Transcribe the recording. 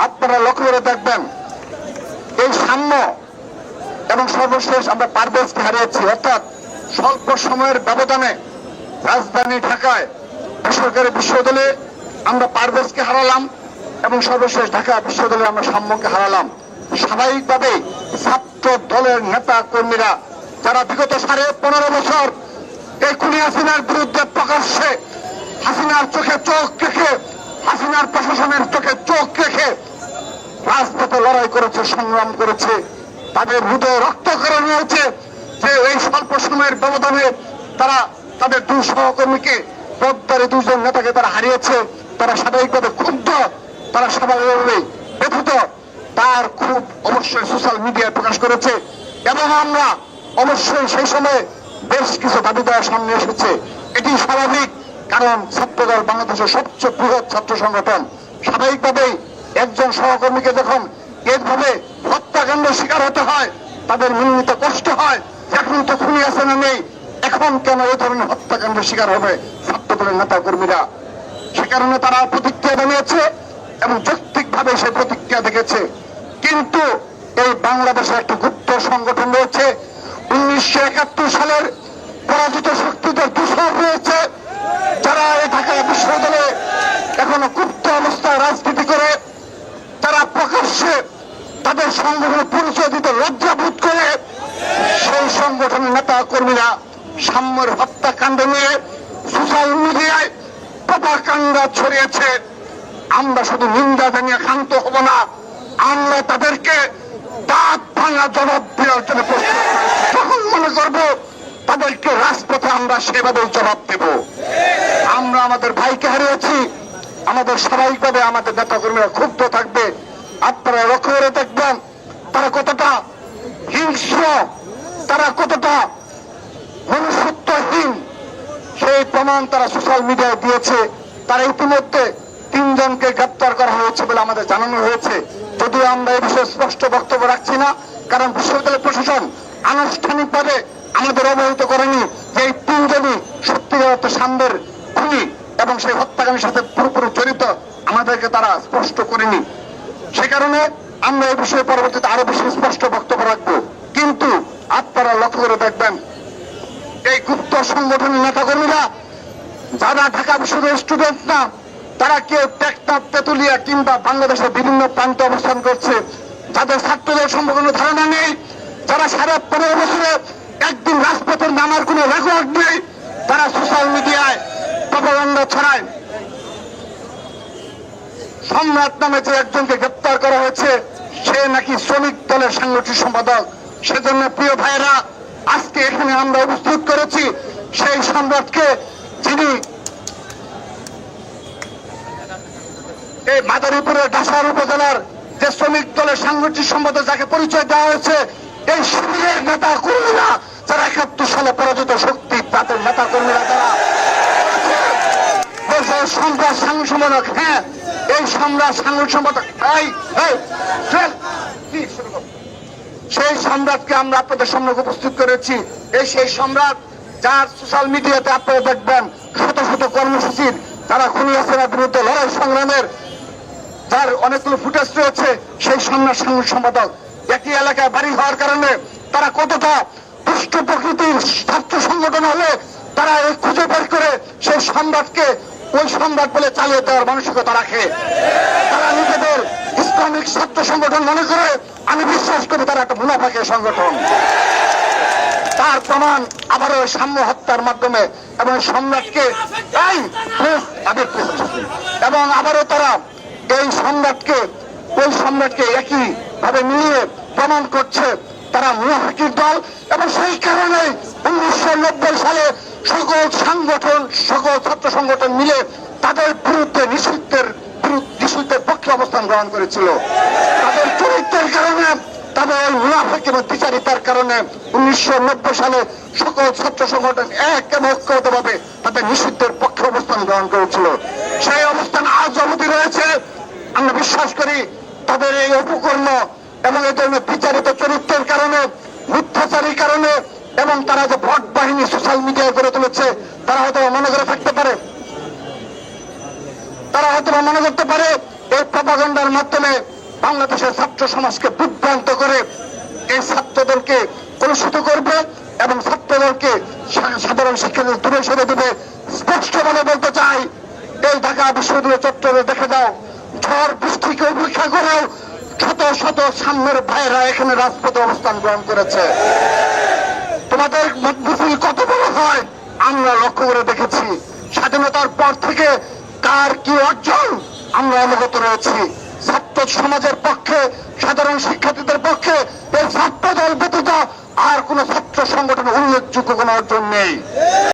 আপনারা লক্ষ্য করে দেখবেন এই সাম্য এবং সর্বশেষ আমরা পারভেজকে হারিয়েছি, অর্থাৎ স্বল্প সময়ের ব্যবধানে রাজধানী ঢাকায় বেসরকারি বিশ্ববিদ্যালয়ে আমরা পারভেজকে হারালাম এবং সর্বশেষ ঢাকা বিশ্ববিদ্যালয়ে আমরা সাম্যকে হারালাম। স্বাভাবিকভাবেই ছাত্র দলের নেতা কর্মীরা যারা বিগত 15.5 বছর এই খুনি হাসিনার বিরুদ্ধে প্রকাশ্যে হাসিনার চোখে চোখ রেখে, হাসিনার প্রশাসনের চোখে চোখ রেখে রাজপথে লড়াই করেছে, সংগ্রাম করেছে, তাদের হৃদয়ে রক্তকরণ হয়েছে যে এই স্বল্প সময়ের ব্যবধানে তারা তাদের 2 সহকর্মীকে, পদ্মারে 2 জন নেতাকে তারা হারিয়েছে। তারা স্বাভাবিকভাবে ক্ষুব্ধ, তারা স্বাভাবিকভাবে ব্যথিত, তার খুব অবশ্যই সোশ্যাল মিডিয়ায় প্রকাশ করেছে এবং আমরা অবশ্যই সেই সময় বেশ কিছু দাবি দেওয়ার সামনে এসেছে। এটি স্বাভাবিক, কারণ ছাত্রদল বাংলাদেশের সবচেয়ে বৃহৎ ছাত্র সংগঠন। স্বাভাবিকভাবেই একজন সহকর্মীকে যখন এইভাবে হত্যাকাণ্ডের শিকার হতে হয় তাদের মনোনীত কষ্ট হয়। এখন তো খুনি হাসিনা নেই, এখন কেন এই ধরনের হত্যাকাণ্ডের শিকার হবে ছাত্রদলের নেতা কর্মীরা? সে কারণে তারা প্রতিক্রিয়া জানিয়েছে এবং যৌক্তিকভাবে সে প্রতিক্রিয়া দেখেছে। কিন্তু এই বাংলাদেশে একটা গুপ্ত সংগঠন রয়েছে, 1971 সালের পরাজিত শক্তিদের দূষণ রয়েছে, যারা এই ঢাকা বিশ্ববিদ্যালয়ে এখনো গুপ্ত অবস্থায় রাজনীতি করে, তারা প্রকাশ্যে তাদের সংগঠনের পরিচয় দিতে লজ্জাবোধ করে। সেই সংগঠনের নেতা কর্মীরা সাম্যের হত্যাকাণ্ড নিয়ে সোশ্যাল মিডিয়ায় প্রপাগান্ডা ছড়িয়েছে। আমরা শুধু নিন্দা জানিয়ে ক্ষান্ত হব না, আমরা তাদেরকে দাঁত ভাঙা জবাব দেওয়ার জন্য প্রস্তুত। যখন মনে করব তাদেরকে রাজপথে আমরা সেভাবে জবাব দেব। আমরা আমাদের ভাইকে হারিয়েছি, আমাদের স্বাভাবিকভাবে আমাদের নেতা কর্মীরা ক্ষুব্ধ থাকবে। আপনারা লক্ষ্য করে দেখবেন তারা কতটা হিংস্র, তারা কতটা মনুষ্যত্বহীন, সেই প্রমাণ তারা সোশ্যাল মিডিয়ায় দিয়েছে। তারা ইতিমধ্যে 3 জনকে গ্রেপ্তার করা হয়েছে বলে আমাদের জানানো হয়েছে। যদিও আমরা এই বিষয়ে স্পষ্ট বক্তব্য রাখছি না, কারণ বিশ্ববিদ্যালয় প্রশাসন আনুষ্ঠানিকভাবে আমাদের অবহিত করেনি যে এই 3 জনই সত্যিকার অর্থে সাম্যের খুনি এবং সেই হত্যাকাণ্ডের সাথে পুরোপুরি জড়িত, আমাদেরকে তারা স্পষ্ট করেনি। সে কারণে আমরা এই বিষয়ে পরবর্তীতে আরো বেশি স্পষ্ট বক্তব্য রাখবো। কিন্তু আপনারা লক্ষ্য করে দেখবেন এই গুপ্ত সংগঠনের নেতাকর্মীরা যারা ঢাকা বিশ্ববিদ্যালয়ের স্টুডেন্ট না, তারা কেউ টেকনাফ, তেতুলিয়া কিংবা বাংলাদেশের বিভিন্ন প্রান্তে অবস্থান করছে, যাদের ছাত্রদের সম্পর্কে কোনো ধারণা নেই, যারা 15.5 বছরে একদিন রাজপথের নামার কোনো রেকর্ড নেই, তারা সোশ্যাল মিডিয়ায় প্রপাগান্ডা ছড়ায়। সম্রাট নামে যে একজনকে গ্রেপ্তার করা হয়েছে, সে নাকি শ্রমিক দলের সাংগঠনিক সম্পাদক। সেজন্য প্রিয় ভাইয়েরা, আজকে এখানে আমরা উপস্থিত করেছি সেই সম্রাটকে, যিনি এই মাদারীপুরের ডাসার উপজেলার যে শ্রমিক দলের সাংগঠনিক সম্পাদক, যাকে পরিচয় দেওয়া হয়েছে এই শিবিরের নেতা কর্মীরা, যারা 71 সালে পরাজিত শক্তি, তাদের নেতা কর্মীরা যারা সম্রাট সাংগঠনিক সম্পাদক। হ্যাঁ, এই সম্রাট সাংগঠনিক সম্পাদক সেই সম্রাটকে আমরা আপনাদের সামনে উপস্থিত করেছি। এই সেই সম্রাট যার সোশ্যাল মিডিয়াতে আপনারা দেখবেন শত শত কর্মসূচির, তারা খুনি হাসিনার বিরুদ্ধে লড়াই সংগ্রামের যার অনেকগুলো ফুটেজ রয়েছে, সেই সম্রাট সাংগঠনিক সম্পাদক। একই এলাকায় বাড়ি হওয়ার কারণে তারা কতটা দুষ্ট প্রকৃতির ছাত্র সংগঠন হলে তারা এই খুঁজে বের করে সেই সম্রাটকে ওই সম্রাট বলে চালিয়ে দেওয়ার মানসিকতা রাখে। তারা নিজেদের ইসলামিক ছাত্র সংগঠন মনে করে। আমি বিশ্বাস করি তারা একটা মুনাফাকের সংগঠন। তার প্রমাণ আবারও সাম্য হত্যার মাধ্যমে এবং সম্রাটকে এবং আবারও তারা এই সম্রাটকে ওই সম্রাটকে একই ভাবে মিলিয়ে প্রমাণ করছে তারা মুনাফিকের দল। এবং সেই কারণে 1990 সালে সকল সংগঠন, সকল ছাত্র সংগঠন মিলে তাদের বিরুদ্ধে নিষিদ্ধের পক্ষে অবস্থান গ্রহণ করেছিল। তাদের চরিত্রের কারণে, তাদের ওই মুনাফিক এবং দ্বিচারিতার কারণে 1990 সালে সকল ছাত্র সংগঠন এক এবং ঐক্যবদ্ধভাবে তাদের নিষিদ্ধের পক্ষে অবস্থান গ্রহণ করেছিল। সেই অবস্থান আজ অবধি রয়েছে। আমরা বিশ্বাস করি তাদের এই অপকর্ম এবং এই ধরনের বিচারিত চরিত্রের কারণে, মিথ্যাচারীর কারণে এবং তারা যে ভোট বাহিনী সোশ্যাল মিডিয়ায় গড়ে তুলেছে, তারা হয়তো মনে করে থাকতে পারে, তারা হয়তো মনে করতে পারে এই প্রপাগান্ডার মাধ্যমে বাংলাদেশের ছাত্র সমাজকে বিভ্রান্ত করে এই ছাত্রদলকে কলুষিত করবে এবং ছাত্রদলকে সাধারণ শিক্ষার্থীদের দূরে সরে দেবে। স্পষ্ট বলে বলতে চাই, এই ঢাকা বিশ্ববিদ্যালয় চত্বরে দেখে যাও, ঝড় বৃষ্টিকে উপেক্ষা করেও শত শত সামনের ভাইয়েরা এখানে রাজপথে অবস্থান গ্রহণ করেছে। তোমাদের মিছিল কত বড় হয় আমরা লক্ষ্য করে দেখেছি। স্বাধীনতার পর থেকে কার কি অর্জন আমরা অবগত রয়েছি। ছাত্র সমাজের পক্ষে, সাধারণ শিক্ষার্থীদের পক্ষে এই ছাত্র দল ব্যতীত আর কোন ছাত্র সংগঠন উল্লেখযোগ্য কোন অর্জন নেই।